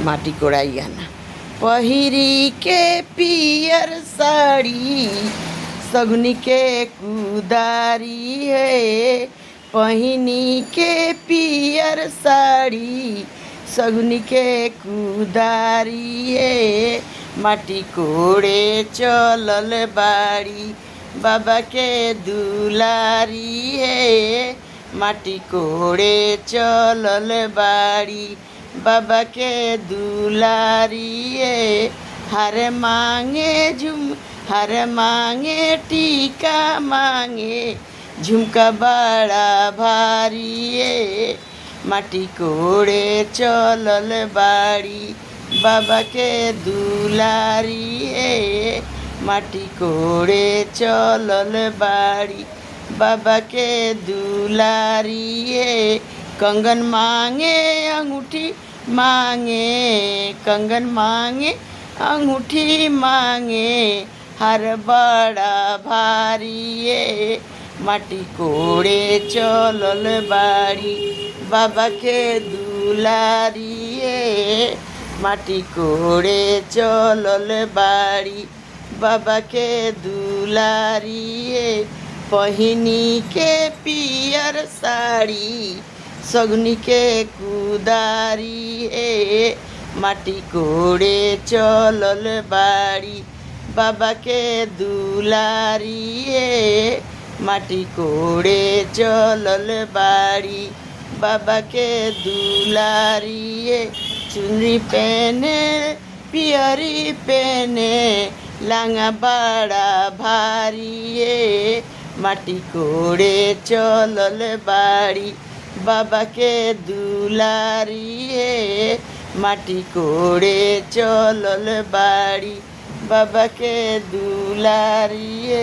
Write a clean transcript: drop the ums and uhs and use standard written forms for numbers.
माटी कोड़ाइया ना पहिरी के पियर साड़ी सगुनी के कुदारी है। पहिनी के पियर साड़ी सगुनी के कुदारी है। माटी कोड़े चलल बाड़ी बाबा के दुलारी है। माटी कोड़े चलल बाड़ी बाबा के दुलारी है। हर मांगे टीका मांगे झुमका बड़ा भारी है। माटी कोड़े चलल बाड़ी बाबा के दुलारी है। माटी कोड़े चलल बाड़ी बाबा के दुलारी है। कंगन मांगे अंगूठी मांगे कंगन मांगे अंगूठी मांगे हर बड़ा भारी है। माटी कोड़े चलल बाड़ी बाबा के दुलारी है। माटी कोड़े चलल बाड़ी बाबा के दुलारी है। पहिनी के पियर साड़ी सगुनी के कुदारी है। माटी कोड़े चलल बाड़ी बाबा के दुलारी है। माटी कोड़े चलल बाड़ी बाबा के दुलारी है। चुनरी पहने पियरी पहने लांगा बड़ा भारी है। माटी कोड़े चलल बाड़ी बाबा के दुलारी है। माटी कोड़े चलल बाड़ी बाबा के दुलारी है।